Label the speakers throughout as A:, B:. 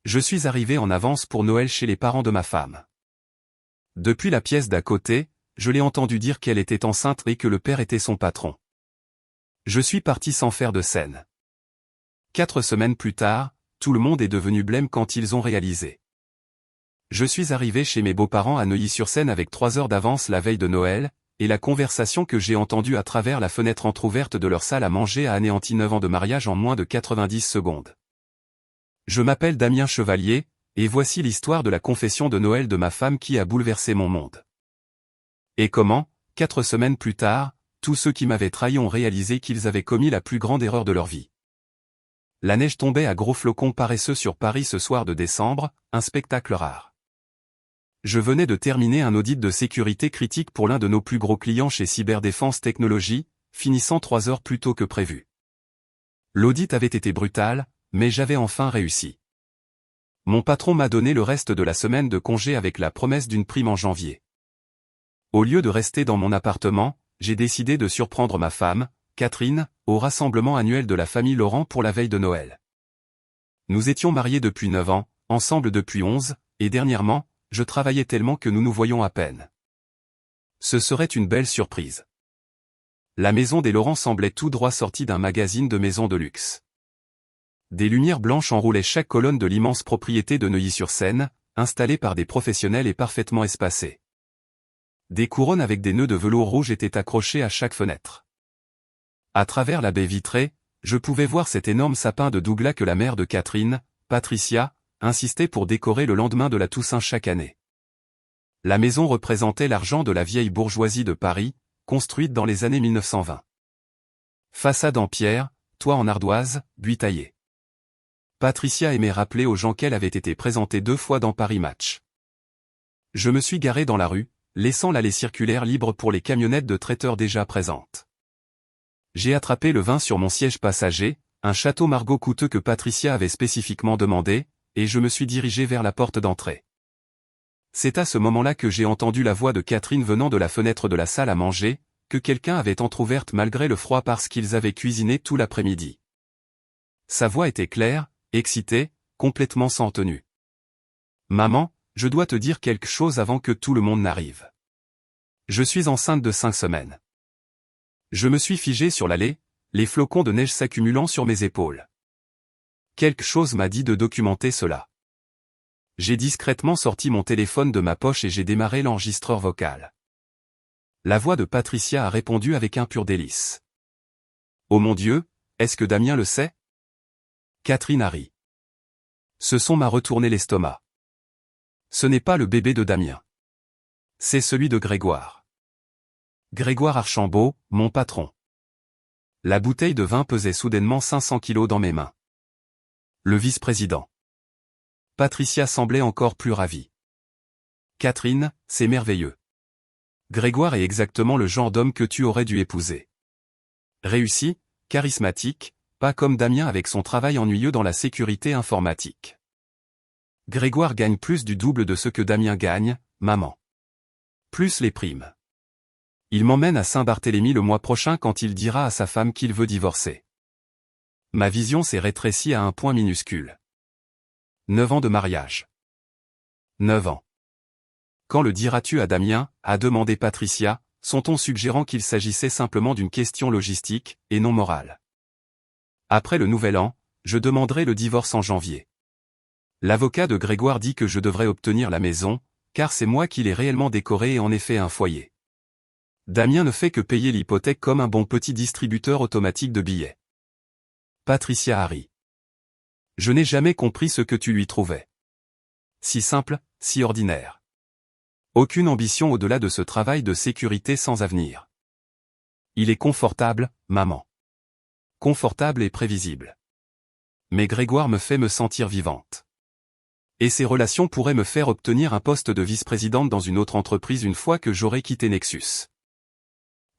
A: Je suis arrivé en avance pour Noël chez les parents de ma femme. Depuis la pièce d'à côté, je l'ai entendu dire qu'elle était enceinte et que le père était son patron. Je suis parti sans faire de scène. 4 semaines plus tard, tout le monde est devenu blême quand ils ont réalisé. Je suis arrivé chez mes beaux-parents à Neuilly-sur-Seine avec 3 heures d'avance la veille de Noël, et la conversation que j'ai entendue à travers la fenêtre entrouverte de leur salle à manger a anéanti 9 ans de mariage en moins de 90 secondes. Je m'appelle Damien Chevalier, et voici l'histoire de la confession de Noël de ma femme qui a bouleversé mon monde. Et comment, 4 semaines plus tard, tous ceux qui m'avaient trahi ont réalisé qu'ils avaient commis la plus grande erreur de leur vie. La neige tombait à gros flocons paresseux sur Paris ce soir de décembre, un spectacle rare. Je venais de terminer un audit de sécurité critique pour l'un de nos plus gros clients chez Cyberdéfense Technologies, finissant 3 heures plus tôt que prévu. L'audit avait été brutal, mais j'avais enfin réussi. Mon patron m'a donné le reste de la semaine de congé avec la promesse d'une prime en janvier. Au lieu de rester dans mon appartement, j'ai décidé de surprendre ma femme, Catherine, au rassemblement annuel de la famille Laurent pour la veille de Noël. Nous étions mariés depuis 9 ans, ensemble depuis 11, et dernièrement, je travaillais tellement que nous nous voyions à peine. Ce serait une belle surprise. La maison des Laurent semblait tout droit sortie d'un magazine de maisons de luxe. Des lumières blanches enroulaient chaque colonne de l'immense propriété de Neuilly-sur-Seine, installée par des professionnels et parfaitement espacée. Des couronnes avec des nœuds de velours rouge étaient accrochées à chaque fenêtre. À travers la baie vitrée, je pouvais voir cet énorme sapin de Douglas que la mère de Catherine, Patricia, insistait pour décorer le lendemain de la Toussaint chaque année. La maison représentait l'argent de la vieille bourgeoisie de Paris, construite dans les années 1920. Façade en pierre, toit en ardoise, buis taillé. Patricia aimait rappeler aux gens qu'elle avait été présentée 2 fois dans Paris Match. Je me suis garé dans la rue, laissant l'allée circulaire libre pour les camionnettes de traiteurs déjà présentes. J'ai attrapé le vin sur mon siège passager, un château Margaux coûteux que Patricia avait spécifiquement demandé, et je me suis dirigé vers la porte d'entrée. C'est à ce moment-là que j'ai entendu la voix de Catherine venant de la fenêtre de la salle à manger, que quelqu'un avait entrouverte malgré le froid parce qu'ils avaient cuisiné tout l'après-midi. Sa voix était claire, excitée, complètement sans tenue. « Maman, je dois te dire quelque chose avant que tout le monde n'arrive. Je suis enceinte de 5 semaines. » Je me suis figé sur l'allée, les flocons de neige s'accumulant sur mes épaules. Quelque chose m'a dit de documenter cela. J'ai discrètement sorti mon téléphone de ma poche et j'ai démarré l'enregistreur vocal. La voix de Patricia a répondu avec un pur délice. « Oh mon Dieu, est-ce que Damien le sait ?» Catherine a ri. Ce son m'a retourné l'estomac. Ce n'est pas le bébé de Damien. C'est celui de Grégoire. Grégoire Archambault, mon patron. La bouteille de vin pesait soudainement 500 kilos dans mes mains. Le vice-président. Patricia semblait encore plus ravie. Catherine, c'est merveilleux. Grégoire est exactement le genre d'homme que tu aurais dû épouser. Réussi, charismatique, pas comme Damien avec son travail ennuyeux dans la sécurité informatique. Grégoire gagne plus du double de ce que Damien gagne, maman. Plus les primes. Il m'emmène à Saint-Barthélemy le mois prochain quand il dira à sa femme qu'il veut divorcer. Ma vision s'est rétrécie à un point minuscule. 9 ans de mariage. 9 ans. Quand le diras-tu à Damien, a demandé Patricia, son ton suggérant qu'il s'agissait simplement d'une question logistique, et non morale. Après le nouvel an, je demanderai le divorce en janvier. L'avocat de Grégoire dit que je devrais obtenir la maison, car c'est moi qui l'ai réellement décorée et en ai fait un foyer. Damien ne fait que payer l'hypothèque comme un bon petit distributeur automatique de billets. Patricia a ri. Je n'ai jamais compris ce que tu lui trouvais. Si simple, si ordinaire. Aucune ambition au-delà de ce travail de sécurité sans avenir. Il est confortable, maman. Confortable et prévisible. Mais Grégoire me fait me sentir vivante. Et ces relations pourraient me faire obtenir un poste de vice-présidente dans une autre entreprise une fois que j'aurai quitté Nexus.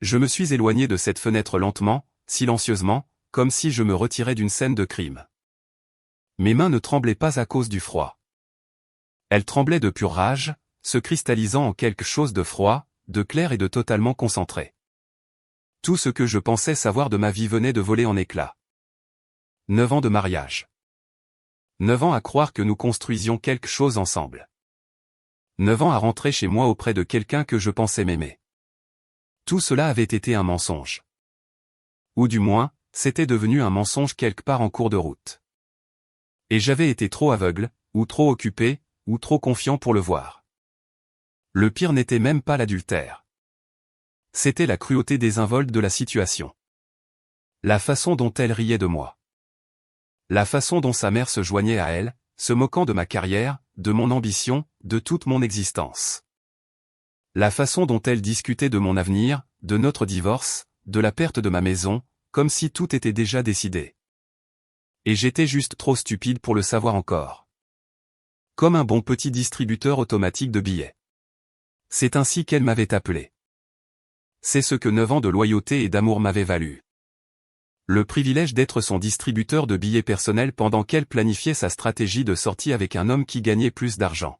A: Je me suis éloigné de cette fenêtre lentement, silencieusement, comme si je me retirais d'une scène de crime. Mes mains ne tremblaient pas à cause du froid. Elles tremblaient de pure rage, se cristallisant en quelque chose de froid, de clair et de totalement concentré. Tout ce que je pensais savoir de ma vie venait de voler en éclats. 9 ans de mariage. 9 ans à croire que nous construisions quelque chose ensemble. 9 ans à rentrer chez moi auprès de quelqu'un que je pensais m'aimer. Tout cela avait été un mensonge. Ou du moins, c'était devenu un mensonge quelque part en cours de route. Et j'avais été trop aveugle, ou trop occupé, ou trop confiant pour le voir. Le pire n'était même pas l'adultère. C'était la cruauté désinvolte de la situation. La façon dont elle riait de moi. La façon dont sa mère se joignait à elle, se moquant de ma carrière, de mon ambition, de toute mon existence. La façon dont elle discutait de mon avenir, de notre divorce, de la perte de ma maison, comme si tout était déjà décidé. Et j'étais juste trop stupide pour le savoir encore. Comme un bon petit distributeur automatique de billets. C'est ainsi qu'elle m'avait appelé. C'est ce que 9 ans de loyauté et d'amour m'avaient valu. Le privilège d'être son distributeur de billets personnels pendant qu'elle planifiait sa stratégie de sortie avec un homme qui gagnait plus d'argent.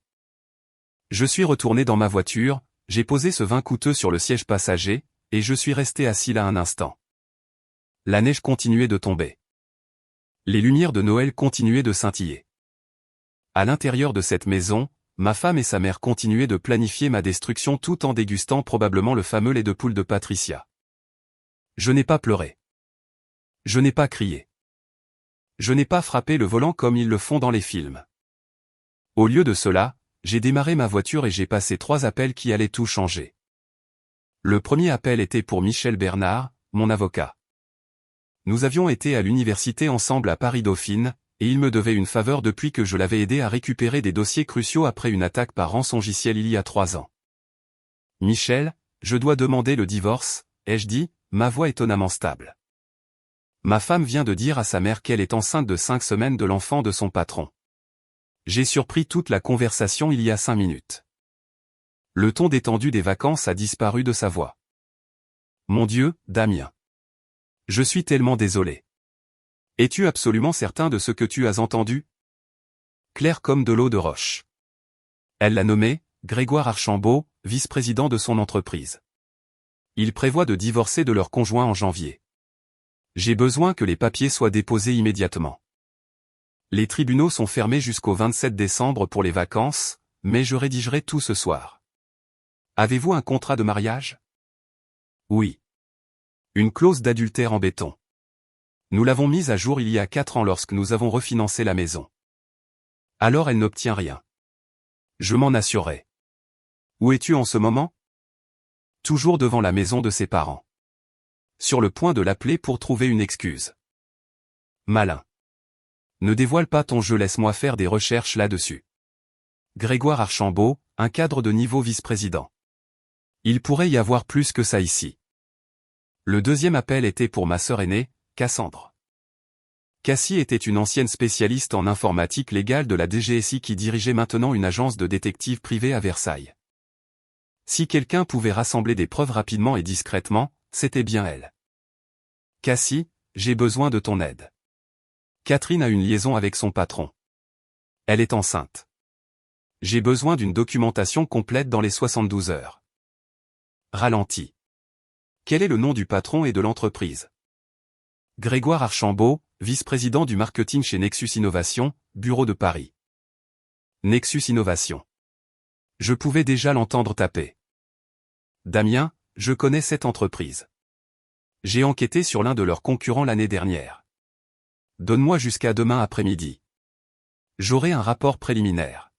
A: Je suis retourné dans ma voiture, j'ai posé ce vin coûteux sur le siège passager, et je suis resté assis là un instant. La neige continuait de tomber. Les lumières de Noël continuaient de scintiller. À l'intérieur de cette maison, ma femme et sa mère continuaient de planifier ma destruction tout en dégustant probablement le fameux lait de poule de Patricia. Je n'ai pas pleuré. Je n'ai pas crié. Je n'ai pas frappé le volant comme ils le font dans les films. Au lieu de cela, j'ai démarré ma voiture et j'ai passé 3 appels qui allaient tout changer. Le premier appel était pour Michel Bernard, mon avocat. Nous avions été à l'université ensemble à Paris-Dauphine, et il me devait une faveur depuis que je l'avais aidé à récupérer des dossiers cruciaux après une attaque par rançongiciel il y a 3 ans. Michel, je dois demander le divorce, ai-je dit, ma voix étonnamment stable. Ma femme vient de dire à sa mère qu'elle est enceinte de 5 semaines de l'enfant de son patron. J'ai surpris toute la conversation il y a 5 minutes. Le ton détendu des vacances a disparu de sa voix. Mon Dieu, Damien. Je suis tellement désolé. Es-tu absolument certain de ce que tu as entendu? Clair comme de l'eau de roche. Elle l'a nommé, Grégoire Archambault, vice-président de son entreprise. Il prévoit de divorcer de leur conjoint en janvier. J'ai besoin que les papiers soient déposés immédiatement. Les tribunaux sont fermés jusqu'au 27 décembre pour les vacances, mais je rédigerai tout ce soir. Avez-vous un contrat de mariage? Oui. Une clause d'adultère en béton. Nous l'avons mise à jour il y a 4 ans lorsque nous avons refinancé la maison. Alors elle n'obtient rien. Je m'en assurerai. Où es-tu en ce moment? Toujours devant la maison de ses parents. Sur le point de l'appeler pour trouver une excuse. Malin. Ne dévoile pas ton jeu, laisse-moi faire des recherches là-dessus. Grégoire Archambault, un cadre de niveau vice-président. Il pourrait y avoir plus que ça ici. Le deuxième appel était pour ma sœur aînée, Cassandre. Cassie était une ancienne spécialiste en informatique légale de la DGSI qui dirigeait maintenant une agence de détectives privée à Versailles. Si quelqu'un pouvait rassembler des preuves rapidement et discrètement, c'était bien elle. Cassie, j'ai besoin de ton aide. Catherine a une liaison avec son patron. Elle est enceinte. J'ai besoin d'une documentation complète dans les 72 heures. Ralenti. Quel est le nom du patron et de l'entreprise? Grégoire Archambault, vice-président du marketing chez Nexus Innovation, bureau de Paris. Nexus Innovation. Je pouvais déjà l'entendre taper. Damien, je connais cette entreprise. J'ai enquêté sur l'un de leurs concurrents l'année dernière. Donne-moi jusqu'à demain après-midi. J'aurai un rapport préliminaire.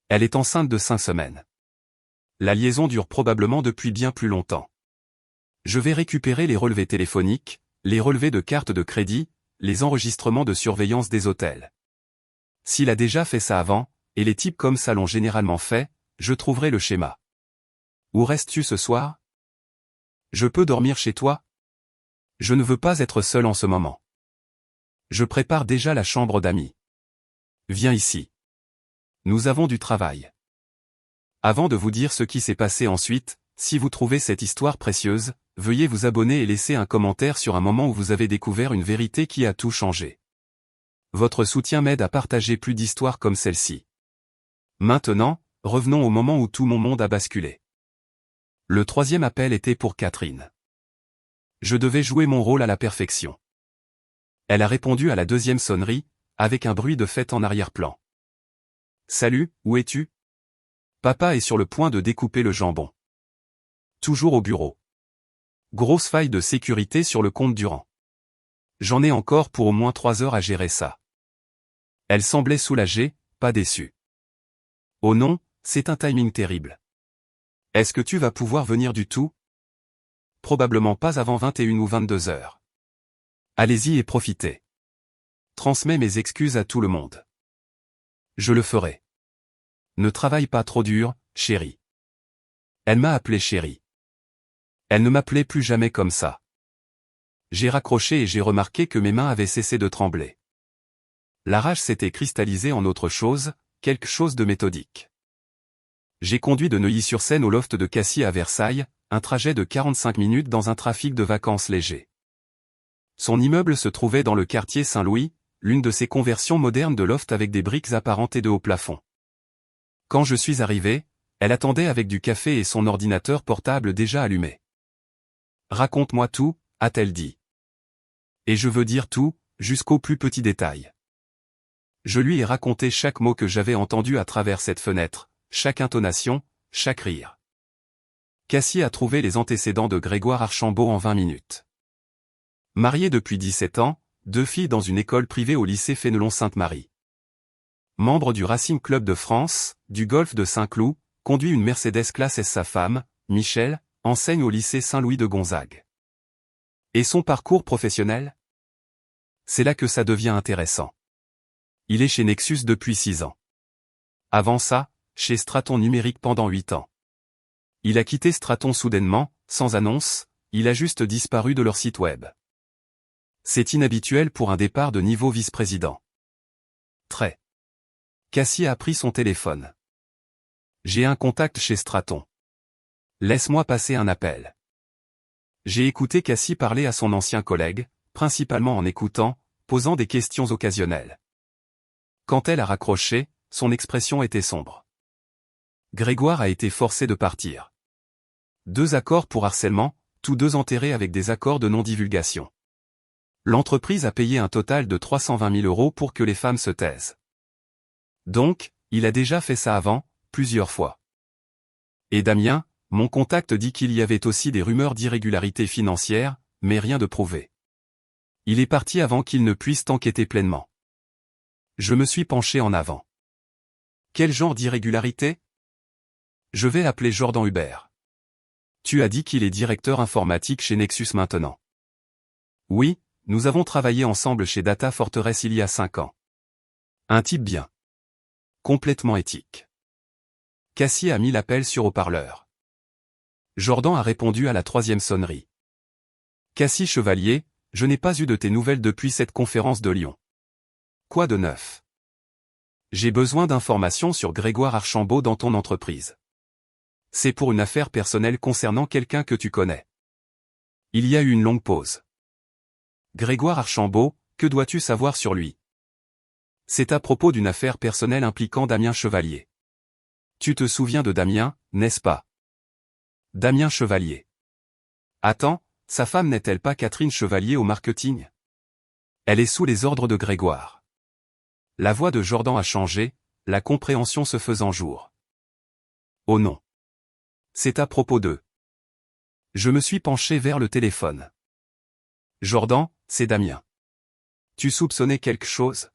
A: Elle est enceinte de 5 semaines. La liaison dure probablement depuis bien plus longtemps. Je vais récupérer les relevés téléphoniques, les relevés de cartes de crédit, les enregistrements de surveillance des hôtels. S'il a déjà fait ça avant, et les types comme ça l'ont généralement fait, je trouverai le schéma. Où restes-tu ce soir? Je peux dormir chez toi? Je ne veux pas être seul en ce moment. Je prépare déjà la chambre d'amis. Viens ici. Nous avons du travail. Avant de vous dire ce qui s'est passé ensuite, si vous trouvez cette histoire précieuse, veuillez vous abonner et laisser un commentaire sur un moment où vous avez découvert une vérité qui a tout changé. Votre soutien m'aide à partager plus d'histoires comme celle-ci. Maintenant, revenons au moment où tout mon monde a basculé. Le troisième appel était pour Catherine. Je devais jouer mon rôle à la perfection. Elle a répondu à la deuxième sonnerie, avec un bruit de fête en arrière-plan. Salut, où es-tu? Papa est sur le point de découper le jambon. Toujours au bureau. Grosse faille de sécurité sur le compte Durand. J'en ai encore pour au moins 3 heures à gérer ça. Elle semblait soulagée, pas déçue. Oh non, c'est un timing terrible. Est-ce que tu vas pouvoir venir du tout? Probablement pas avant 21 ou 22 heures. Allez-y et profitez. Transmets mes excuses à tout le monde. Je le ferai. Ne travaille pas trop dur, chérie. Elle m'a appelé chérie. Elle ne m'appelait plus jamais comme ça. J'ai raccroché et j'ai remarqué que mes mains avaient cessé de trembler. La rage s'était cristallisée en autre chose, quelque chose de méthodique. J'ai conduit de Neuilly-sur-Seine au loft de Cassis à Versailles, un trajet de 45 minutes dans un trafic de vacances léger. Son immeuble se trouvait dans le quartier Saint-Louis, l'une de ces conversions modernes de loft avec des briques apparentes et de hauts plafonds. Quand je suis arrivé, elle attendait avec du café et son ordinateur portable déjà allumé. « Raconte-moi tout », a-t-elle dit. Et je veux dire tout, jusqu'au plus petit détail. Je lui ai raconté chaque mot que j'avais entendu à travers cette fenêtre, chaque intonation, chaque rire. Cassis a trouvé les antécédents de Grégoire Archambault en 20 minutes. Marié depuis 17 ans, 2 filles dans une école privée au lycée Fénelon-Sainte-Marie. Membre du Racing Club de France, du Golf de Saint-Cloud, conduit une Mercedes classe S. Sa femme, Michel, enseigne au lycée Saint-Louis de Gonzague. Et son parcours professionnel? C'est là que ça devient intéressant. Il est chez Nexus depuis 6 ans. Avant ça, chez Straton Numérique pendant 8 ans. Il a quitté Straton soudainement, sans annonce, il a juste disparu de leur site web. C'est inhabituel pour un départ de niveau vice-président. Très. Cassis a pris son téléphone. J'ai un contact chez Straton. Laisse-moi passer un appel. J'ai écouté Cassis parler à son ancien collègue, principalement en écoutant, posant des questions occasionnelles. Quand elle a raccroché, son expression était sombre. Grégoire a été forcé de partir. 2 accords pour harcèlement, tous 2 enterrés avec des accords de non-divulgation. L'entreprise a payé un total de 320 000 € pour que les femmes se taisent. Donc, il a déjà fait ça avant, plusieurs fois. Et Damien, mon contact dit qu'il y avait aussi des rumeurs d'irrégularité financière, mais rien de prouvé. Il est parti avant qu'il ne puisse enquêter pleinement. Je me suis penché en avant. Quel genre d'irrégularité? Je vais appeler Jordan Hubert. Tu as dit qu'il est directeur informatique chez Nexus maintenant. Oui, nous avons travaillé ensemble chez Data Fortress il y a 5 ans. Un type bien. Complètement éthique. Cassis a mis l'appel sur haut-parleur. Jordan a répondu à la 3e sonnerie. Cassis Chevalier, je n'ai pas eu de tes nouvelles depuis cette conférence de Lyon. Quoi de neuf? J'ai besoin d'informations sur Grégoire Archambault dans ton entreprise. C'est pour une affaire personnelle concernant quelqu'un que tu connais. Il y a eu une longue pause. Grégoire Archambault, que dois-tu savoir sur lui? C'est à propos d'une affaire personnelle impliquant Damien Chevalier. Tu te souviens de Damien, n'est-ce pas? Damien Chevalier. Attends, sa femme n'est-elle pas Catherine Chevalier au marketing? Elle est sous les ordres de Grégoire. La voix de Jordan a changé, la compréhension se faisant jour. Oh non. C'est à propos d'eux. Je me suis penché vers le téléphone. Jordan, c'est Damien. Tu soupçonnais quelque chose?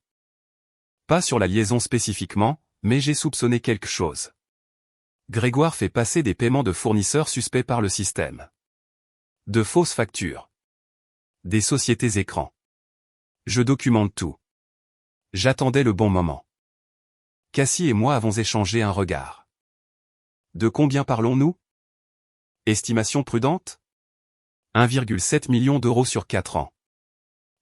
A: Pas sur la liaison spécifiquement, mais j'ai soupçonné quelque chose. Grégoire fait passer des paiements de fournisseurs suspects par le système. De fausses factures. Des sociétés écrans. Je documente tout. J'attendais le bon moment. Cassis et moi avons échangé un regard. De combien parlons-nous? Estimation prudente? 1,7 million d'euros sur 4 ans.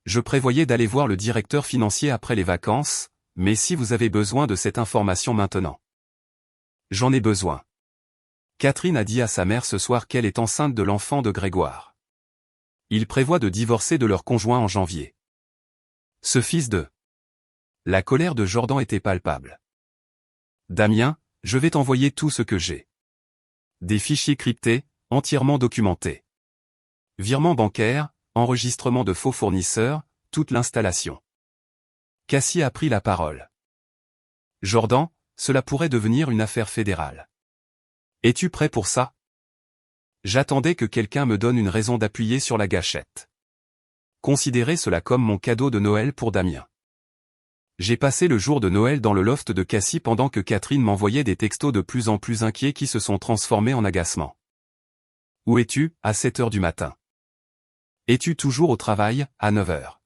A: Je prévoyais d'aller voir le directeur financier après les vacances, mais si vous avez besoin de cette information maintenant. J'en ai besoin. Catherine a dit à sa mère ce soir qu'elle est enceinte de l'enfant de Grégoire. Ils prévoient de divorcer de leur conjoint en janvier. Ce fils de... La colère de Jordan était palpable. Damien, je vais t'envoyer tout ce que j'ai. Des fichiers cryptés, entièrement documentés. Virements bancaires, enregistrement de faux fournisseurs, toute l'installation. Cassie a pris la parole. Jordan, cela pourrait devenir une affaire fédérale. Es-tu prêt pour ça? J'attendais que quelqu'un me donne une raison d'appuyer sur la gâchette. Considérez cela comme mon cadeau de Noël pour Damien. J'ai passé le jour de Noël dans le loft de Cassie pendant que Catherine m'envoyait des textos de plus en plus inquiets qui se sont transformés en agacement. Où es-tu, à 7 heures du matin? Es-tu toujours au travail, à 9 heures?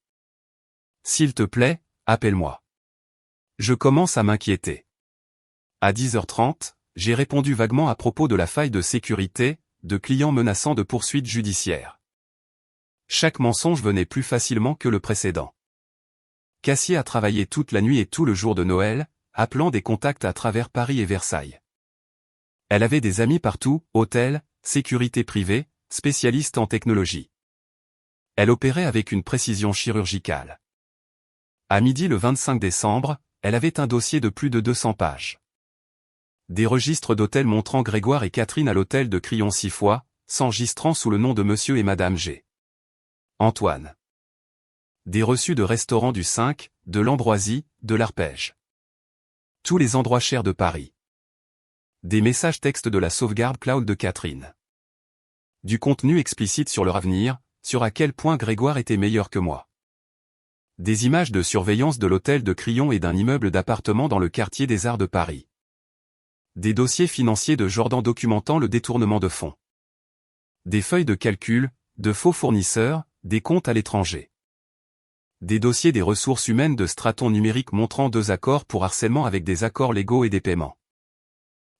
A: S'il te plaît, appelle-moi. Je commence à m'inquiéter. À 10h30, j'ai répondu vaguement à propos de la faille de sécurité, de clients menaçant de poursuites judiciaires. Chaque mensonge venait plus facilement que le précédent. Cassie a travaillé toute la nuit et tout le jour de Noël, appelant des contacts à travers Paris et Versailles. Elle avait des amis partout, hôtels, sécurité privée, spécialistes en technologie. Elle opérait avec une précision chirurgicale. À midi le 25 décembre, elle avait un dossier de plus de 200 pages. Des registres d'hôtels montrant Grégoire et Catherine à l'hôtel de Crillon-Six-Fois, s'enregistrant sous le nom de Monsieur et Madame G. Antoine. Des reçus de restaurants du 5, de l'Ambroisie, de l'Arpège. Tous les endroits chers de Paris. Des messages textes de la sauvegarde cloud de Catherine. Du contenu explicite sur leur avenir, sur à quel point Grégoire était meilleur que moi. Des images de surveillance de l'hôtel de Crillon et d'un immeuble d'appartements dans le quartier des Arts de Paris. Des dossiers financiers de Jordan documentant le détournement de fonds. Des feuilles de calcul, de faux fournisseurs, des comptes à l'étranger. Des dossiers des ressources humaines de Straton numérique montrant 2 accords pour harcèlement avec des accords légaux et des paiements.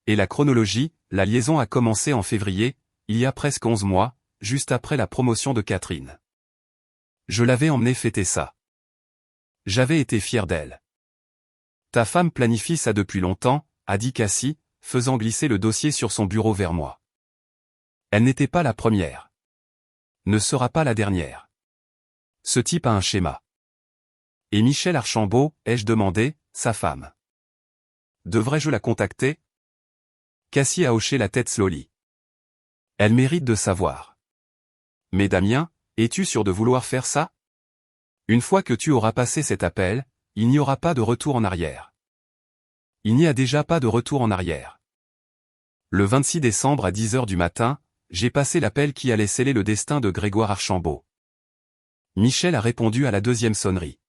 A: Et la chronologie, la liaison a commencé en février, il y a presque 11 mois, juste après la promotion de Catherine. Je l'avais emmenée fêter ça. J'avais été fier d'elle. Ta femme planifie ça depuis longtemps, a dit Cassie, faisant glisser le dossier sur son bureau vers moi. Elle n'était pas la première. Ne sera pas la dernière. Ce type a un schéma. Et Michel Archambault, ai-je demandé, sa femme. Devrais-je la contacter? Cassie a hoché la tête slowly. Elle mérite de savoir. Mais Damien, es-tu sûr de vouloir faire ça? Une fois que tu auras passé cet appel, il n'y aura pas de retour en arrière. Il n'y a déjà pas de retour en arrière. Le 26 décembre à 10 heures du matin, j'ai passé l'appel qui allait sceller le destin de Grégoire Archambault. Michel a répondu à la deuxième sonnerie.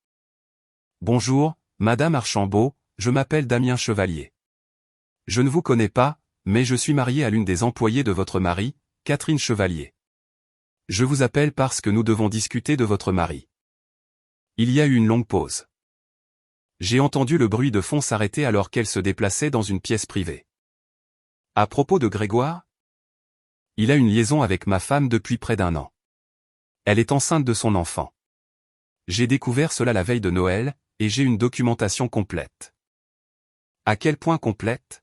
A: Bonjour, Madame Archambault, je m'appelle Damien Chevalier. Je ne vous connais pas, mais je suis marié à l'une des employées de votre mari, Catherine Chevalier. Je vous appelle parce que nous devons discuter de votre mari. Il y a eu une longue pause. J'ai entendu le bruit de fond s'arrêter alors qu'elle se déplaçait dans une pièce privée. À propos de Grégoire? Il a une liaison avec ma femme depuis près d'1 an. Elle est enceinte de son enfant. J'ai découvert cela la veille de Noël, et j'ai une documentation complète. À quel point complète?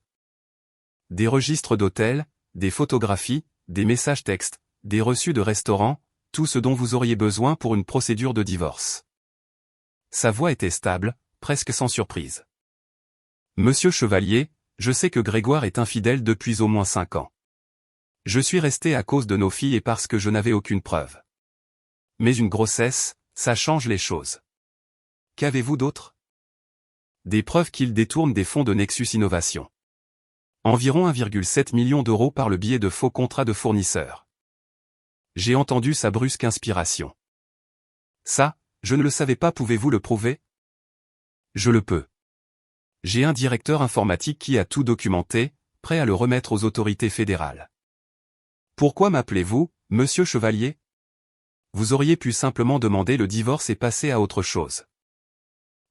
A: Des registres d'hôtels, des photographies, des messages textes, des reçus de restaurants, tout ce dont vous auriez besoin pour une procédure de divorce. Sa voix était stable, presque sans surprise. Monsieur Chevalier, je sais que Grégoire est infidèle depuis au moins 5 ans. Je suis resté à cause de nos filles et parce que je n'avais aucune preuve. Mais une grossesse, ça change les choses. Qu'avez-vous d'autre? Des preuves qu'il détourne des fonds de Nexus Innovation. Environ 1,7 million d'euros par le biais de faux contrats de fournisseurs. J'ai entendu sa brusque inspiration. Ça, je ne le savais pas, pouvez-vous le prouver? Je le peux. J'ai un directeur informatique qui a tout documenté, prêt à le remettre aux autorités fédérales. Pourquoi m'appelez-vous, Monsieur Chevalier? Vous auriez pu simplement demander le divorce et passer à autre chose.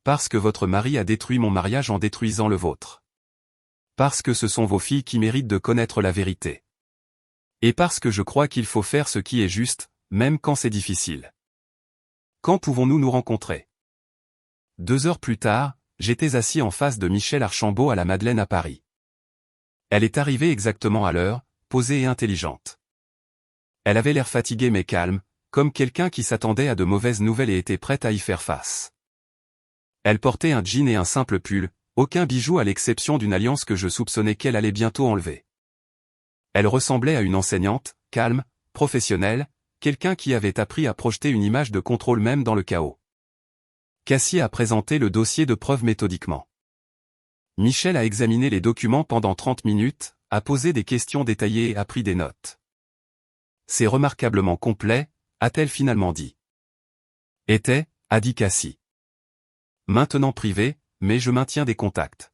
A: Parce que votre mari a détruit mon mariage en détruisant le vôtre. Parce que ce sont vos filles qui méritent de connaître la vérité. Et parce que je crois qu'il faut faire ce qui est juste, même quand c'est difficile. Quand pouvons-nous nous rencontrer? 2 heures plus tard, j'étais assis en face de Michel Archambault à la Madeleine à Paris. Elle est arrivée exactement à l'heure, posée et intelligente. Elle avait l'air fatiguée mais calme, comme quelqu'un qui s'attendait à de mauvaises nouvelles et était prête à y faire face. Elle portait un jean et un simple pull, aucun bijou à l'exception d'une alliance que je soupçonnais qu'elle allait bientôt enlever. Elle ressemblait à une enseignante, calme, professionnelle, quelqu'un qui avait appris à projeter une image de contrôle même dans le chaos. Cassie a présenté le dossier de preuve méthodiquement. Michel a examiné les documents pendant 30 minutes, a posé des questions détaillées et a pris des notes. C'est remarquablement complet, a-t-elle finalement dit. Était, a dit Cassie. Maintenant privé, mais je maintiens des contacts.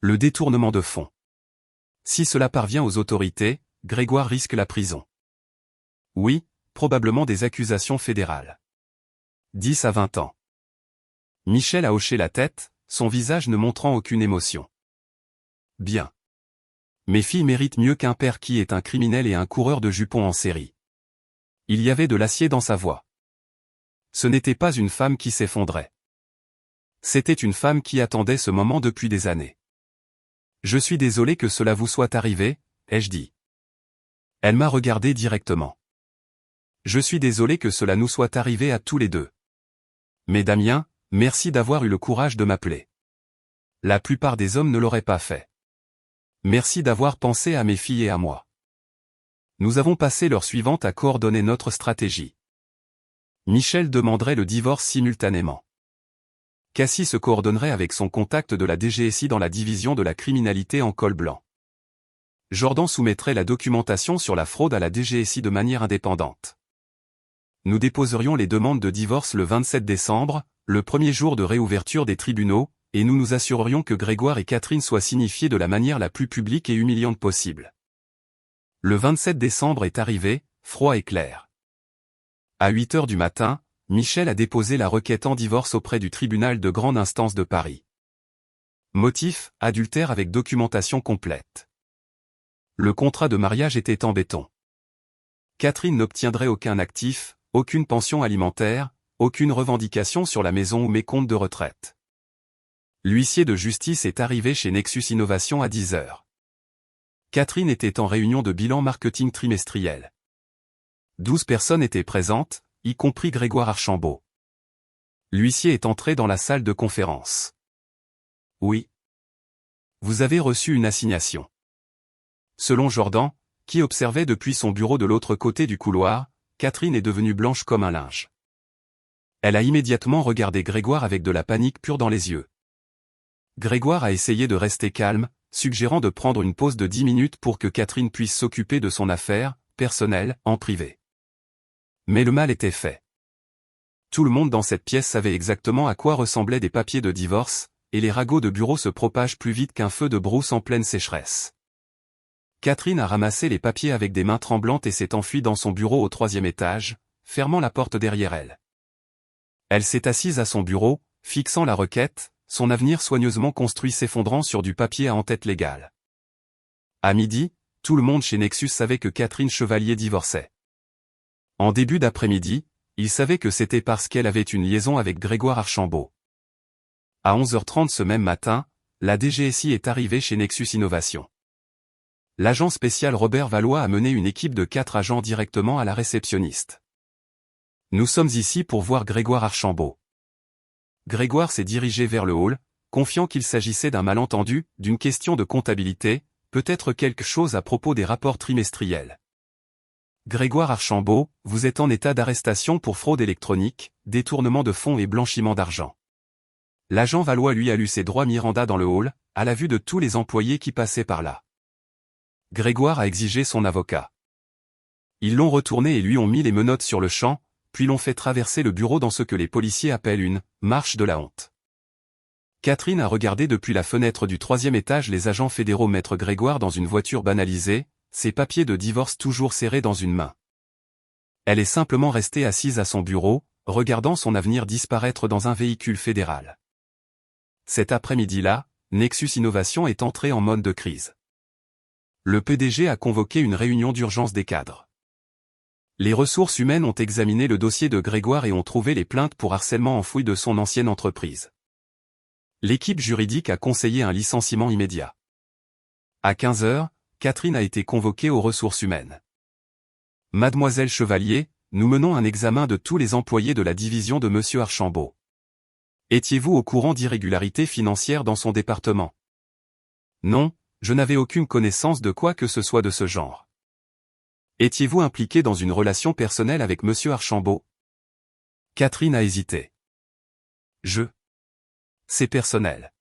A: Le détournement de fonds. Si cela parvient aux autorités, Grégoire risque la prison. Oui, probablement des accusations fédérales. 10 à 20 ans. Michel a hoché la tête, son visage ne montrant aucune émotion. Bien. Mes filles méritent mieux qu'un père qui est un criminel et un coureur de jupons en série. Il y avait de l'acier dans sa voix. Ce n'était pas une femme qui s'effondrait. C'était une femme qui attendait ce moment depuis des années. Je suis désolé que cela vous soit arrivé, ai-je dit. Elle m'a regardé directement. Je suis désolé que cela nous soit arrivé à tous les deux. Mais Damien, merci d'avoir eu le courage de m'appeler. La plupart des hommes ne l'auraient pas fait. Merci d'avoir pensé à mes filles et à moi. Nous avons passé l'heure suivante à coordonner notre stratégie. Michel demanderait le divorce simultanément. Cassie se coordonnerait avec son contact de la DGSI dans la division de la criminalité en col blanc. Jordan soumettrait la documentation sur la fraude à la DGSI de manière indépendante. Nous déposerions les demandes de divorce le 27 décembre, le premier jour de réouverture des tribunaux, et nous nous assurerions que Grégoire et Catherine soient signifiés de la manière la plus publique et humiliante possible. Le 27 décembre est arrivé, froid et clair. À 8 heures du matin, Michel a déposé la requête en divorce auprès du tribunal de grande instance de Paris. Motif, adultère avec documentation complète. Le contrat de mariage était en béton. Catherine n'obtiendrait aucun actif, aucune pension alimentaire, aucune revendication sur la maison ou mes comptes de retraite. L'huissier de justice est arrivé chez Nexus Innovation à 10 heures. Catherine était en réunion de bilan marketing trimestriel. 12 personnes étaient présentes, y compris Grégoire Archambault. L'huissier est entré dans la salle de conférence. Oui. Vous avez reçu une assignation. Selon Jordan, qui observait depuis son bureau de l'autre côté du couloir, Catherine est devenue blanche comme un linge. Elle a immédiatement regardé Grégoire avec de la panique pure dans les yeux. Grégoire a essayé de rester calme, suggérant de prendre une pause de 10 minutes pour que Catherine puisse s'occuper de son affaire, personnelle, en privé. Mais le mal était fait. Tout le monde dans cette pièce savait exactement à quoi ressemblaient des papiers de divorce, et les ragots de bureau se propagent plus vite qu'un feu de brousse en pleine sécheresse. Catherine a ramassé les papiers avec des mains tremblantes et s'est enfuie dans son bureau au 3e étage, fermant la porte derrière elle. Elle s'est assise à son bureau, fixant la requête, son avenir soigneusement construit s'effondrant sur du papier à en-tête légale. À midi, tout le monde chez Nexus savait que Catherine Chevalier divorçait. En début d'après-midi, il savait que c'était parce qu'elle avait une liaison avec Grégoire Archambault. À 11h30 ce même matin, la DGSI est arrivée chez Nexus Innovation. L'agent spécial Robert Valois a mené une équipe de 4 agents directement à la réceptionniste. Nous sommes ici pour voir Grégoire Archambault. Grégoire s'est dirigé vers le hall, confiant qu'il s'agissait d'un malentendu, d'une question de comptabilité, peut-être quelque chose à propos des rapports trimestriels. Grégoire Archambault, vous êtes en état d'arrestation pour fraude électronique, détournement de fonds et blanchiment d'argent. L'agent Valois lui a lu ses droits Miranda dans le hall, à la vue de tous les employés qui passaient par là. Grégoire a exigé son avocat. Ils l'ont retourné et lui ont mis les menottes sur le champ, puis l'ont fait traverser le bureau dans ce que les policiers appellent une « marche de la honte ». Catherine a regardé depuis la fenêtre du 3e étage les agents fédéraux mettre Grégoire dans une voiture banalisée, ses papiers de divorce toujours serrés dans une main. Elle est simplement restée assise à son bureau, regardant son avenir disparaître dans un véhicule fédéral. Cet après-midi-là, Nexus Innovation est entré en mode de crise. Le PDG a convoqué une réunion d'urgence des cadres. Les ressources humaines ont examiné le dossier de Grégoire et ont trouvé les plaintes pour harcèlement enfoui de son ancienne entreprise. L'équipe juridique a conseillé un licenciement immédiat. À 15 heures, Catherine a été convoquée aux ressources humaines. Mademoiselle Chevalier, nous menons un examen de tous les employés de la division de Monsieur Archambault. Étiez-vous au courant d'irrégularités financières dans son département? Non, je n'avais aucune connaissance de quoi que ce soit de ce genre. Étiez-vous impliqué dans une relation personnelle avec Monsieur Archambault? Catherine a hésité. C'est personnel.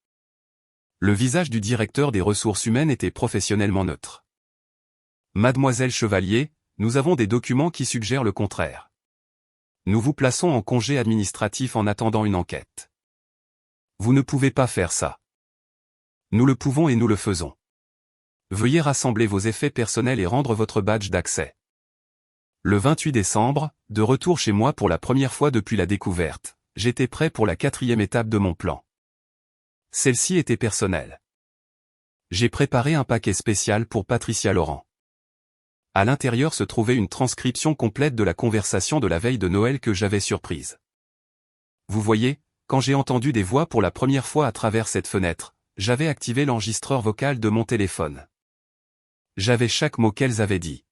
A: Le visage du directeur des ressources humaines était professionnellement neutre. Mademoiselle Chevalier, nous avons des documents qui suggèrent le contraire. Nous vous plaçons en congé administratif en attendant une enquête. Vous ne pouvez pas faire ça. Nous le pouvons et nous le faisons. Veuillez rassembler vos effets personnels et rendre votre badge d'accès. Le 28 décembre, de retour chez moi pour la première fois depuis la découverte, j'étais prêt pour la 4e étape de mon plan. Celle-ci était personnelle. J'ai préparé un paquet spécial pour Patricia Laurent. À l'intérieur se trouvait une transcription complète de la conversation de la veille de Noël que j'avais surprise. Vous voyez, quand j'ai entendu des voix pour la première fois à travers cette fenêtre, j'avais activé l'enregistreur vocal de mon téléphone. J'avais chaque mot qu'elles avaient dit.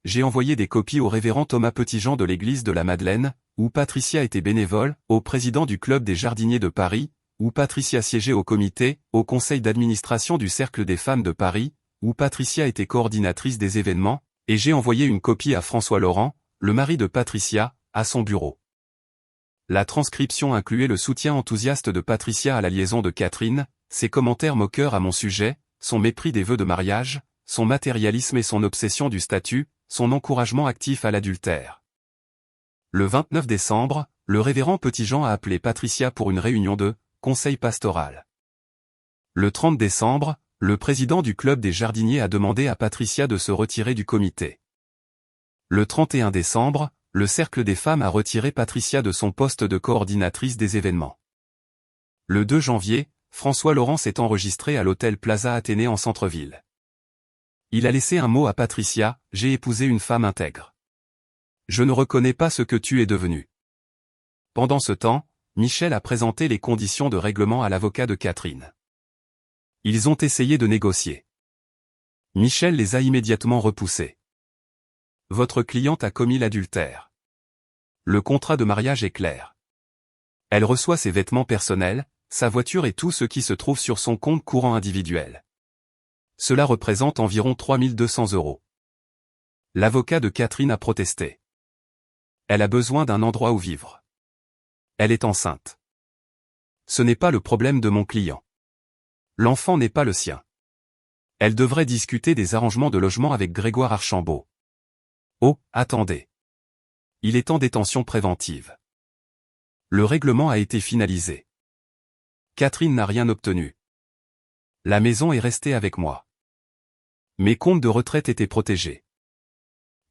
A: J'ai envoyé des copies au révérend Thomas Petitjean de l'église de la Madeleine, où Patricia était bénévole, au président du club des jardiniers de Paris, où Patricia siégeait au comité, au conseil d'administration du Cercle des femmes de Paris, où Patricia était coordinatrice des événements, et j'ai envoyé une copie à François Laurent, le mari de Patricia, à son bureau. La transcription incluait le soutien enthousiaste de Patricia à la liaison de Catherine, ses commentaires moqueurs à mon sujet, son mépris des vœux de mariage, son matérialisme et son obsession du statut, son encouragement actif à l'adultère. Le 29 décembre, le révérend Petitjean a appelé Patricia pour une réunion de conseil pastoral. Le 30 décembre, le président du club des jardiniers a demandé à Patricia de se retirer du comité. Le 31 décembre, le Cercle des femmes a retiré Patricia de son poste de coordinatrice des événements. Le 2 janvier, François Laurent s'est enregistré à l'hôtel Plaza Athénée en centre-ville. Il a laissé un mot à Patricia, « J'ai épousé une femme intègre. Je ne reconnais pas ce que tu es devenu. » Pendant ce temps, Michel a présenté les conditions de règlement à l'avocat de Catherine. Ils ont essayé de négocier. Michel les a immédiatement repoussés. Votre cliente a commis l'adultère. Le contrat de mariage est clair. Elle reçoit ses vêtements personnels, sa voiture et tout ce qui se trouve sur son compte courant individuel. Cela représente environ 3 200 €. L'avocat de Catherine a protesté. Elle a besoin d'un endroit où vivre. Elle est enceinte. Ce n'est pas le problème de mon client. L'enfant n'est pas le sien. Elle devrait discuter des arrangements de logement avec Grégoire Archambault. Oh, attendez. Il est en détention préventive. Le règlement a été finalisé. Catherine n'a rien obtenu. La maison est restée avec moi. Mes comptes de retraite étaient protégés.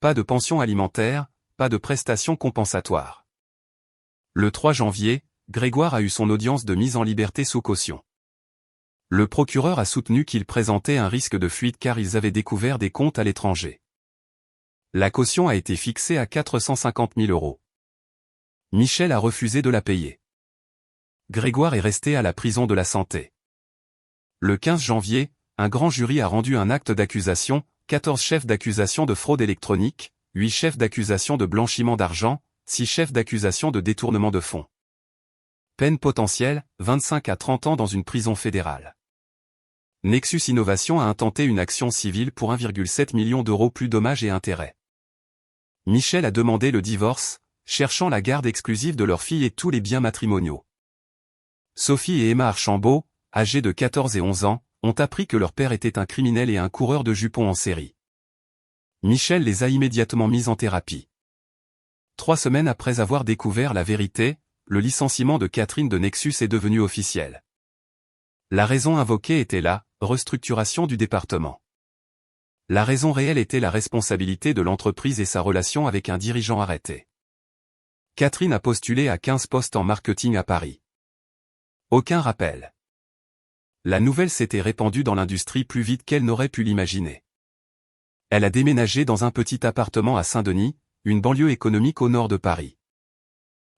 A: Pas de pension alimentaire, pas de prestations compensatoires. Le 3 janvier, Grégoire a eu son audience de mise en liberté sous caution. Le procureur a soutenu qu'il présentait un risque de fuite car ils avaient découvert des comptes à l'étranger. La caution a été fixée à 450 000 €. Michel a refusé de la payer. Grégoire est resté à la prison de la Santé. Le 15 janvier, un grand jury a rendu un acte d'accusation, 14 chefs d'accusation de fraude électronique, 8 chefs d'accusation de blanchiment d'argent, 6 chefs d'accusation de détournement de fonds. Peine potentielle, 25 à 30 ans dans une prison fédérale. Nexus Innovation a intenté une action civile pour 1,7 million € plus dommages et intérêts. Michel a demandé le divorce, cherchant la garde exclusive de leur fille et tous les biens matrimoniaux. Sophie et Emma Archambault, âgés de 14 et 11 ans, ont appris que leur père était un criminel et un coureur de jupons en série. Michel les a immédiatement mis en thérapie. 3 semaines après avoir découvert la vérité, le licenciement de Catherine de Nexus est devenu officiel. La raison invoquée était la restructuration du département. La raison réelle était la responsabilité de l'entreprise et sa relation avec un dirigeant arrêté. Catherine a postulé à 15 postes en marketing à Paris. Aucun rappel. La nouvelle s'était répandue dans l'industrie plus vite qu'elle n'aurait pu l'imaginer. Elle a déménagé dans un petit appartement à Saint-Denis, une banlieue économique au nord de Paris.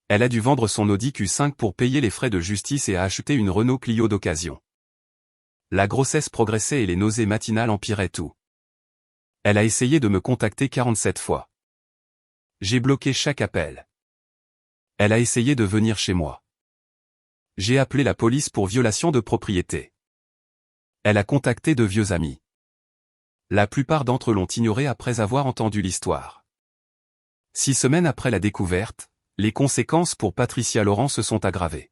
A: Elle a dû vendre son Audi Q5 pour payer les frais de justice et a acheté une Renault Clio d'occasion. La grossesse progressait et les nausées matinales empiraient tout. Elle a essayé de me contacter 47 fois. J'ai bloqué chaque appel. Elle a essayé de venir chez moi. J'ai appelé la police pour violation de propriété. Elle a contacté de vieux amis. La plupart d'entre eux l'ont ignoré après avoir entendu l'histoire. 6 semaines après la découverte, les conséquences pour Patricia Laurent se sont aggravées.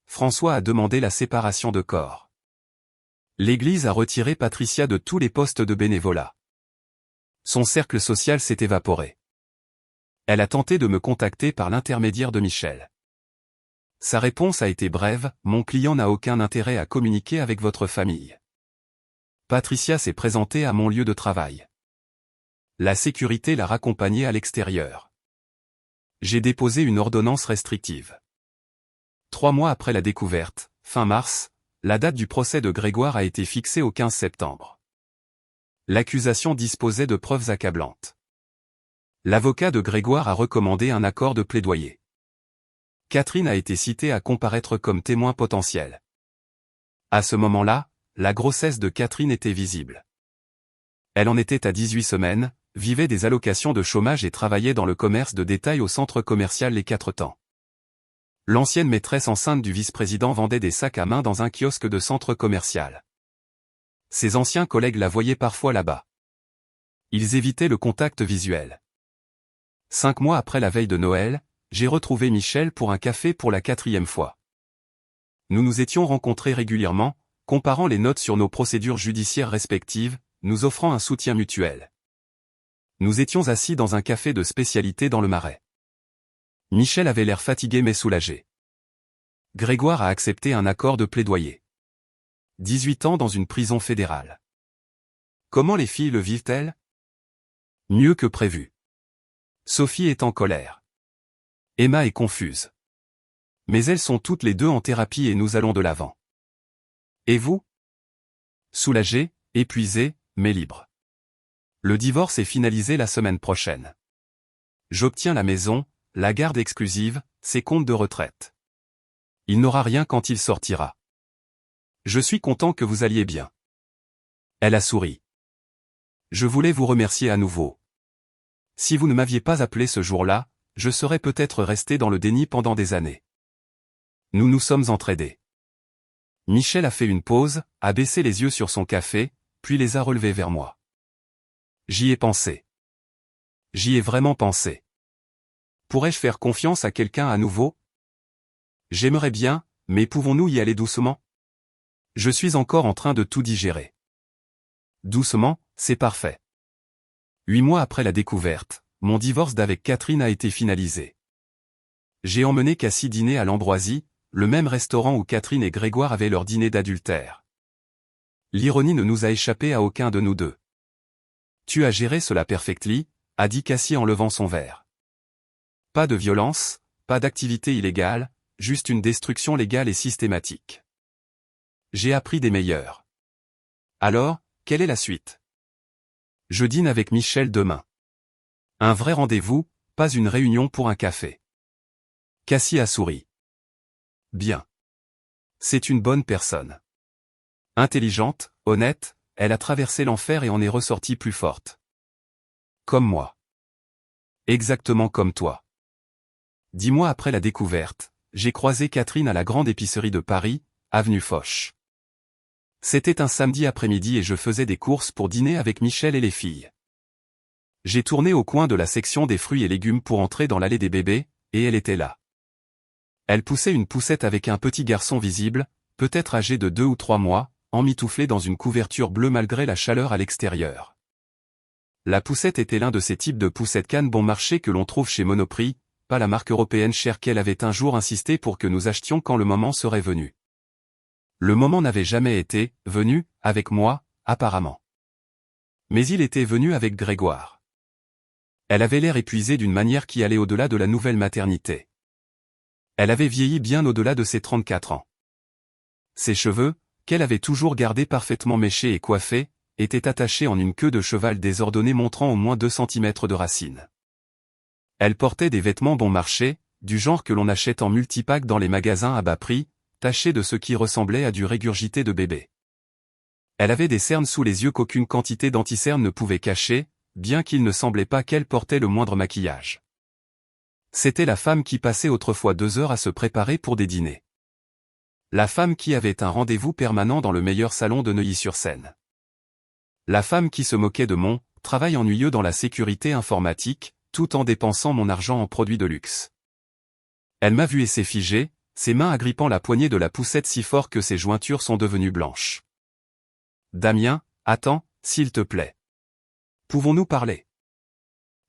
A: François a demandé la séparation de corps. L'Église a retiré Patricia de tous les postes de bénévolat. Son cercle social s'est évaporé. Elle a tenté de me contacter par l'intermédiaire de Michel. Sa réponse a été brève, mon client n'a aucun intérêt à communiquer avec votre famille. Patricia s'est présentée à mon lieu de travail. La sécurité l'a raccompagnée à l'extérieur. J'ai déposé une ordonnance restrictive. 3 mois après la découverte, fin mars, la date du procès de Grégoire a été fixée au 15 septembre. L'accusation disposait de preuves accablantes. L'avocat de Grégoire a recommandé un accord de plaidoyer. Catherine a été citée à comparaître comme témoin potentiel. À ce moment-là, la grossesse de Catherine était visible. Elle en était à 18 semaines, vivait des allocations de chômage et travaillait dans le commerce de détail au centre commercial Les Quatre Temps. L'ancienne maîtresse enceinte du vice-président vendait des sacs à main dans un kiosque de centre commercial. Ses anciens collègues la voyaient parfois là-bas. Ils évitaient le contact visuel. 5 mois après la veille de Noël, j'ai retrouvé Michel pour un café pour la 4e fois. Nous nous étions rencontrés régulièrement, comparant les notes sur nos procédures judiciaires respectives, nous offrant un soutien mutuel. Nous étions assis dans un café de spécialité dans le Marais. Michel avait l'air fatigué mais soulagé. Grégoire a accepté un accord de plaidoyer. 18 ans dans une prison fédérale. Comment les filles le vivent-elles? Mieux que prévu. Sophie est en colère. Emma est confuse. Mais elles sont toutes les deux en thérapie et nous allons de l'avant. Et vous? Soulagé, épuisé, mais libre. Le divorce est finalisé la semaine prochaine. J'obtiens la maison, la garde exclusive, ses comptes de retraite. Il n'aura rien quand il sortira. Je suis content que vous alliez bien. Elle a souri. Je voulais vous remercier à nouveau. Si vous ne m'aviez pas appelé ce jour-là, je serais peut-être resté dans le déni pendant des années. Nous nous sommes entraidés. Michel a fait une pause, a baissé les yeux sur son café, puis les a relevés vers moi. J'y ai pensé. J'y ai vraiment pensé. Pourrais-je faire confiance à quelqu'un à nouveau? J'aimerais bien, mais pouvons-nous y aller doucement? Je suis encore en train de tout digérer. Doucement, c'est parfait. 8 mois après la découverte, mon divorce d'avec Catherine a été finalisé. J'ai emmené Cassie dîner à l'Ambroisie, le même restaurant où Catherine et Grégoire avaient leur dîner d'adultère. L'ironie ne nous a échappé à aucun de nous deux. Tu as géré cela perfectly, a dit Cassie en levant son verre. Pas de violence, pas d'activité illégale, juste une destruction légale et systématique. J'ai appris des meilleurs. Alors, quelle est la suite? Je dîne avec Michel demain. Un vrai rendez-vous, pas une réunion pour un café. Cassie a souri. Bien. C'est une bonne personne. Intelligente, honnête, elle a traversé l'enfer et en est ressortie plus forte. Comme moi. Exactement comme toi. 10 mois après la découverte, j'ai croisé Catherine à la grande épicerie de Paris, avenue Foch. C'était un samedi après-midi et je faisais des courses pour dîner avec Michel et les filles. J'ai tourné au coin de la section des fruits et légumes pour entrer dans l'allée des bébés, et elle était là. Elle poussait une poussette avec un petit garçon visible, peut-être âgé de 2 ou 3 mois, emmitouflé dans une couverture bleue malgré la chaleur à l'extérieur. La poussette était l'un de ces types de poussettes canne bon marché que l'on trouve chez Monoprix, pas la marque européenne chère qu'elle avait un jour insisté pour que nous achetions quand le moment serait venu. Le moment n'avait jamais été venu, avec moi, apparemment. Mais il était venu avec Grégoire. Elle avait l'air épuisée d'une manière qui allait au-delà de la nouvelle maternité. Elle avait vieilli bien au-delà de ses 34 ans. Ses cheveux, qu'elle avait toujours gardés parfaitement méchés et coiffés, étaient attachés en une queue de cheval désordonnée montrant au moins 2 cm de racines. Elle portait des vêtements bon marché, du genre que l'on achète en multipack dans les magasins à bas prix, tachés de ce qui ressemblait à du régurgité de bébé. Elle avait des cernes sous les yeux qu'aucune quantité d'anti-cernes ne pouvait cacher, bien qu'il ne semblait pas qu'elle portait le moindre maquillage. C'était la femme qui passait autrefois 2 heures à se préparer pour des dîners. La femme qui avait un rendez-vous permanent dans le meilleur salon de Neuilly-sur-Seine. La femme qui se moquait de mon travail ennuyeux dans la sécurité informatique, tout en dépensant mon argent en produits de luxe. Elle m'a vu et s'est figée, ses mains agrippant la poignée de la poussette si fort que ses jointures sont devenues blanches. Damien, attends, s'il te plaît. Pouvons-nous parler?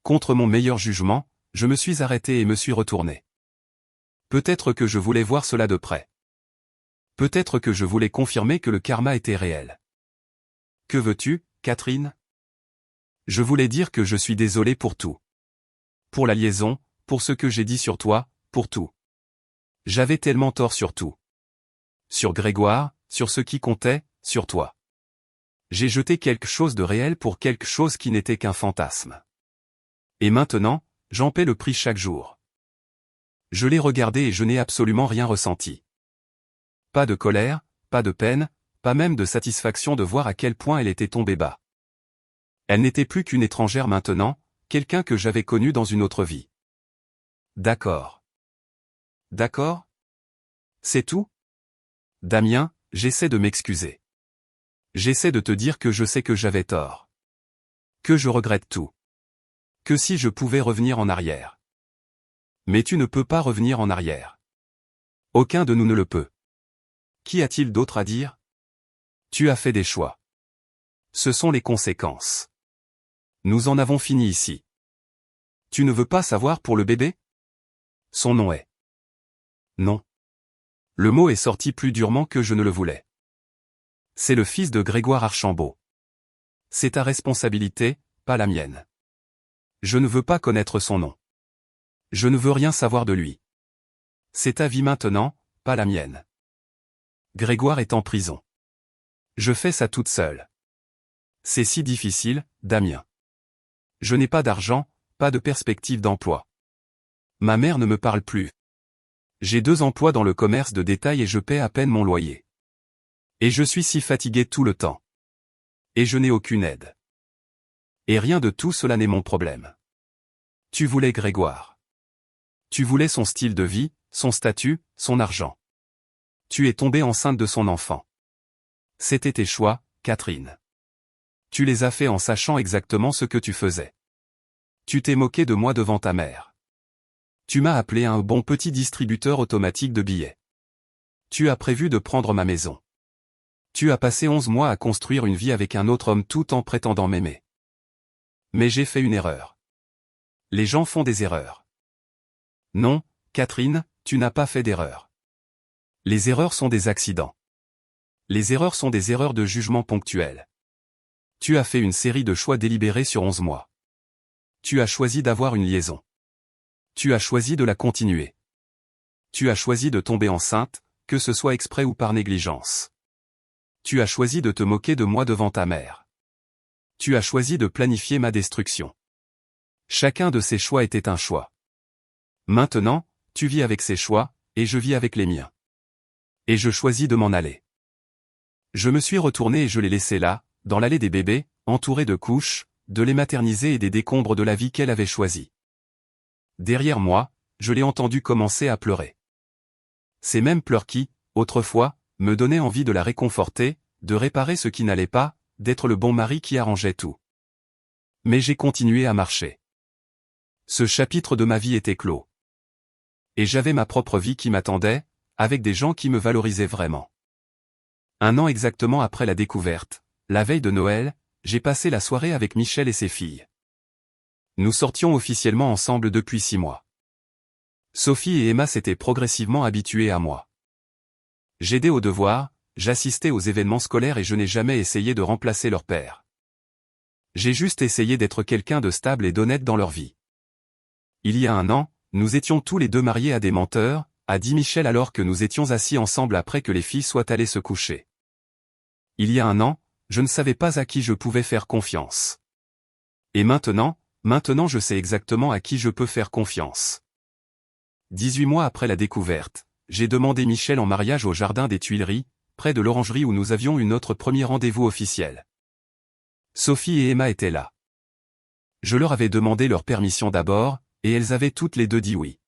A: Contre mon meilleur jugement, je me suis arrêté et me suis retourné. Peut-être que je voulais voir cela de près. Peut-être que je voulais confirmer que le karma était réel. Que veux-tu, Catherine? Je voulais dire que je suis désolé pour tout. Pour la liaison, pour ce que j'ai dit sur toi, pour tout. J'avais tellement tort sur tout. Sur Grégoire, sur ce qui comptait, sur toi. J'ai jeté quelque chose de réel pour quelque chose qui n'était qu'un fantasme. Et maintenant, j'en paie le prix chaque jour. Je l'ai regardé et je n'ai absolument rien ressenti. Pas de colère, pas de peine, pas même de satisfaction de voir à quel point elle était tombée bas. Elle n'était plus qu'une étrangère maintenant, quelqu'un que j'avais connu dans une autre vie. D'accord. D'accord? C'est tout? Damien, j'essaie de m'excuser. J'essaie de te dire que je sais que j'avais tort. Que je regrette tout. Que si je pouvais revenir en arrière. Mais tu ne peux pas revenir en arrière. Aucun de nous ne le peut. Qu'y a-t-il d'autre à dire? Tu as fait des choix. Ce sont les conséquences. Nous en avons fini ici. Tu ne veux pas savoir pour le bébé? Son nom est. Non. Le mot est sorti plus durement que je ne le voulais. C'est le fils de Grégoire Archambault. C'est ta responsabilité, pas la mienne. Je ne veux pas connaître son nom. Je ne veux rien savoir de lui. C'est ta vie maintenant, pas la mienne. Grégoire est en prison. Je fais ça toute seule. C'est si difficile, Damien. Je n'ai pas d'argent, pas de perspective d'emploi. Ma mère ne me parle plus. J'ai 2 emplois dans le commerce de détail et je paie à peine mon loyer. Et je suis si fatigué tout le temps. Et je n'ai aucune aide. Et rien de tout cela n'est mon problème. Tu voulais Grégoire. Tu voulais son style de vie, son statut, son argent. Tu es tombée enceinte de son enfant. C'était tes choix, Catherine. Tu les as faits en sachant exactement ce que tu faisais. Tu t'es moqué de moi devant ta mère. Tu m'as appelé un bon petit distributeur automatique de billets. Tu as prévu de prendre ma maison. Tu as passé 11 mois à construire une vie avec un autre homme tout en prétendant m'aimer. Mais j'ai fait une erreur. Les gens font des erreurs. Non, Catherine, tu n'as pas fait d'erreur. Les erreurs sont des accidents. Les erreurs sont des erreurs de jugement ponctuelles. Tu as fait une série de choix délibérés sur 11 mois. Tu as choisi d'avoir une liaison. Tu as choisi de la continuer. Tu as choisi de tomber enceinte, que ce soit exprès ou par négligence. Tu as choisi de te moquer de moi devant ta mère. Tu as choisi de planifier ma destruction. Chacun de ces choix était un choix. Maintenant, tu vis avec ces choix, et je vis avec les miens. Et je choisis de m'en aller. Je me suis retourné et je l'ai laissé là, dans l'allée des bébés, entouré de couches, de lait maternisé et des décombres de la vie qu'elle avait choisie. Derrière moi, je l'ai entendu commencer à pleurer. Ces mêmes pleurs qui, autrefois, me donnaient envie de la réconforter, de réparer ce qui n'allait pas, d'être le bon mari qui arrangeait tout. Mais j'ai continué à marcher. Ce chapitre de ma vie était clos. Et j'avais ma propre vie qui m'attendait, avec des gens qui me valorisaient vraiment. 1 an exactement après la découverte, la veille de Noël, j'ai passé la soirée avec Michel et ses filles. Nous sortions officiellement ensemble depuis 6 mois. Sophie et Emma s'étaient progressivement habituées à moi. J'aidais aux devoirs, j'assistais aux événements scolaires et je n'ai jamais essayé de remplacer leur père. J'ai juste essayé d'être quelqu'un de stable et d'honnête dans leur vie. Il y a 1 an, nous étions tous les 2 mariés à des menteurs, a dit Michel alors que nous étions assis ensemble après que les filles soient allées se coucher. Il y a 1 an, je ne savais pas à qui je pouvais faire confiance. Et maintenant je sais exactement à qui je peux faire confiance. 18 mois après la découverte, j'ai demandé Michel en mariage au jardin des Tuileries, près de l'orangerie où nous avions eu notre premier rendez-vous officiel. Sophie et Emma étaient là. Je leur avais demandé leur permission d'abord, et elles avaient toutes les 2 dit oui.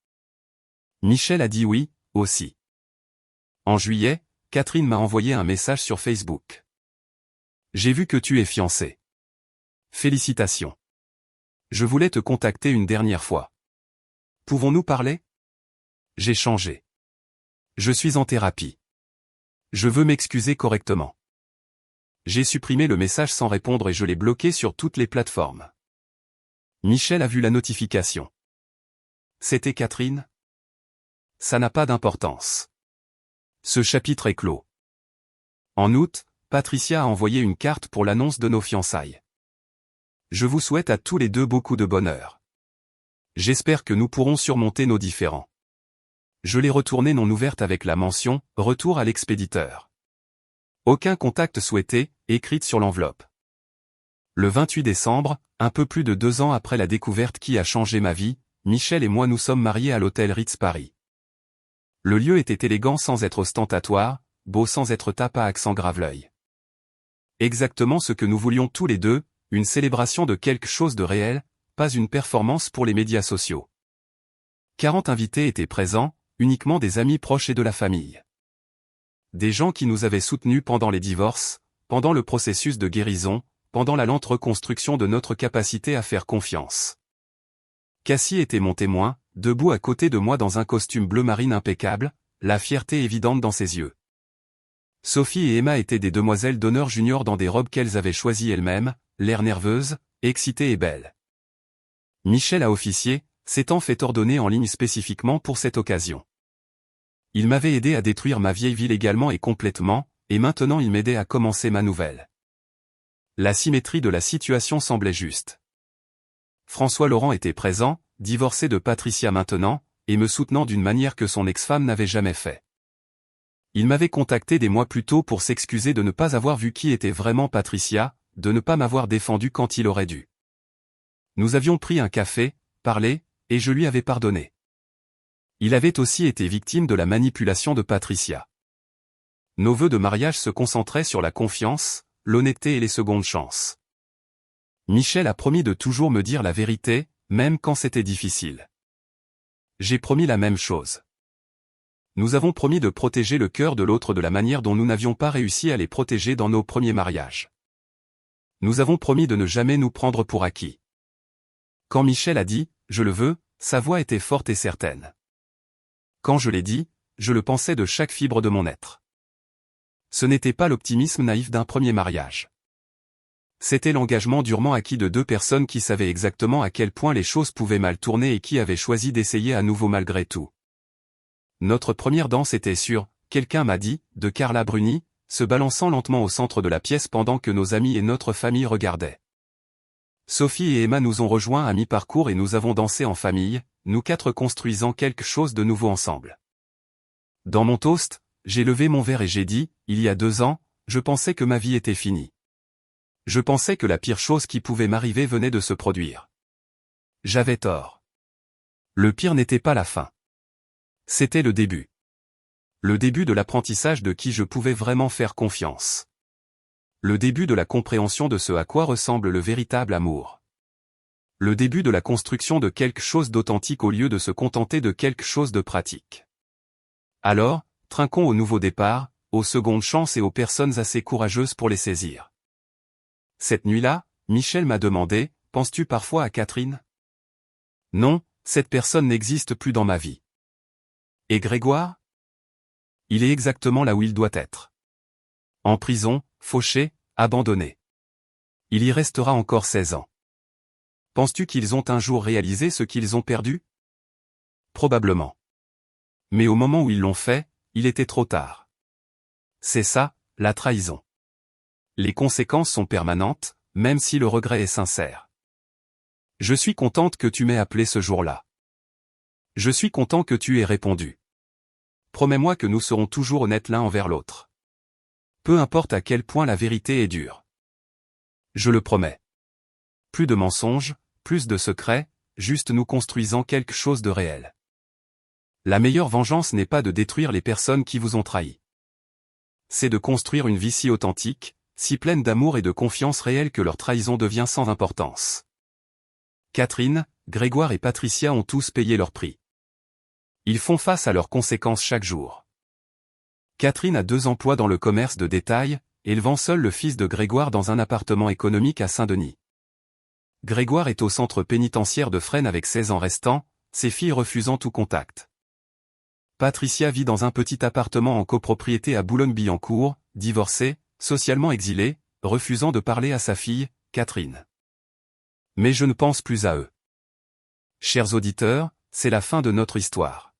A: Michel a dit oui, aussi. En juillet, Catherine m'a envoyé un message sur Facebook. J'ai vu que tu es fiancé. Félicitations. Je voulais te contacter une dernière fois. Pouvons-nous parler? J'ai changé. Je suis en thérapie. Je veux m'excuser correctement. J'ai supprimé le message sans répondre et je l'ai bloqué sur toutes les plateformes. Michel a vu la notification. C'était Catherine? Ça n'a pas d'importance. Ce chapitre est clos. En août, Patricia a envoyé une carte pour l'annonce de nos fiançailles. Je vous souhaite à tous les deux beaucoup de bonheur. J'espère que nous pourrons surmonter nos différends. Je l'ai retournée non ouverte avec la mention « Retour à l'expéditeur ». Aucun contact souhaité, écrite sur l'enveloppe. Le 28 décembre, un peu plus de 2 ans après la découverte qui a changé ma vie, Michel et moi nous sommes mariés à l'hôtel Ritz Paris. Le lieu était élégant sans être ostentatoire, beau sans être tape à accent grave-l'œil. Exactement ce que nous voulions tous les deux, une célébration de quelque chose de réel, pas une performance pour les médias sociaux. 40 invités étaient présents, uniquement des amis proches et de la famille. Des gens qui nous avaient soutenus pendant les divorces, pendant le processus de guérison, pendant la lente reconstruction de notre capacité à faire confiance. Cassie était mon témoin, debout à côté de moi dans un costume bleu marine impeccable, la fierté évidente dans ses yeux. Sophie et Emma étaient des demoiselles d'honneur junior dans des robes qu'elles avaient choisies elles-mêmes, l'air nerveuse, excitée et belle. Michel a officié, s'étant fait ordonner en ligne spécifiquement pour cette occasion. Il m'avait aidé à détruire ma vieille vie légalement et complètement, et maintenant il m'aidait à commencer ma nouvelle. La symétrie de la situation semblait juste. François Laurent était présent, divorcé de Patricia maintenant, et me soutenant d'une manière que son ex-femme n'avait jamais fait. Il m'avait contacté des mois plus tôt pour s'excuser de ne pas avoir vu qui était vraiment Patricia, de ne pas m'avoir défendu quand il aurait dû. Nous avions pris un café, parlé, et je lui avais pardonné. Il avait aussi été victime de la manipulation de Patricia. Nos vœux de mariage se concentraient sur la confiance, l'honnêteté et les secondes chances. Michel a promis de toujours me dire la vérité, même quand c'était difficile. J'ai promis la même chose. Nous avons promis de protéger le cœur de l'autre de la manière dont nous n'avions pas réussi à les protéger dans nos premiers mariages. Nous avons promis de ne jamais nous prendre pour acquis. Quand Michel a dit « je le veux », sa voix était forte et certaine. Quand je l'ai dit, je le pensais de chaque fibre de mon être. Ce n'était pas l'optimisme naïf d'un premier mariage. C'était l'engagement durement acquis de deux personnes qui savaient exactement à quel point les choses pouvaient mal tourner et qui avaient choisi d'essayer à nouveau malgré tout. Notre première danse était sur « Quelqu'un m'a dit » de Carla Bruni, se balançant lentement au centre de la pièce pendant que nos amis et notre famille regardaient. Sophie et Emma nous ont rejoints à mi-parcours et nous avons dansé en famille, nous quatre construisant quelque chose de nouveau ensemble. Dans mon toast, j'ai levé mon verre et j'ai dit, il y a 2 ans, je pensais que ma vie était finie. Je pensais que la pire chose qui pouvait m'arriver venait de se produire. J'avais tort. Le pire n'était pas la fin. C'était le début. Le début de l'apprentissage de qui je pouvais vraiment faire confiance. Le début de la compréhension de ce à quoi ressemble le véritable amour. Le début de la construction de quelque chose d'authentique au lieu de se contenter de quelque chose de pratique. Alors, trinquons au nouveau départ, aux secondes chances et aux personnes assez courageuses pour les saisir. Cette nuit-là, Michel m'a demandé, « Penses-tu parfois à Catherine ?» Non, cette personne n'existe plus dans ma vie. Et Grégoire? Il est exactement là où il doit être. En prison, fauché, abandonné. Il y restera encore 16 ans. Penses-tu qu'ils ont un jour réalisé ce qu'ils ont perdu? Probablement. Mais au moment où ils l'ont fait, il était trop tard. C'est ça, la trahison. Les conséquences sont permanentes, même si le regret est sincère. Je suis contente que tu m'aies appelé ce jour-là. Je suis content que tu aies répondu. Promets-moi que nous serons toujours honnêtes l'un envers l'autre. Peu importe à quel point la vérité est dure. Je le promets. Plus de mensonges, plus de secrets, juste nous construisant quelque chose de réel. La meilleure vengeance n'est pas de détruire les personnes qui vous ont trahi. C'est de construire une vie si authentique, si pleine d'amour et de confiance réelle que leur trahison devient sans importance. Catherine, Grégoire et Patricia ont tous payé leur prix. Ils font face à leurs conséquences chaque jour. Catherine a 2 emplois dans le commerce de détail, élevant seul le fils de Grégoire dans un appartement économique à Saint-Denis. Grégoire est au centre pénitentiaire de Fresnes avec 16 ans restants, ses filles refusant tout contact. Patricia vit dans un petit appartement en copropriété à Boulogne-Billancourt, divorcée, socialement exilée, refusant de parler à sa fille, Catherine. Mais je ne pense plus à eux. Chers auditeurs, c'est la fin de notre histoire.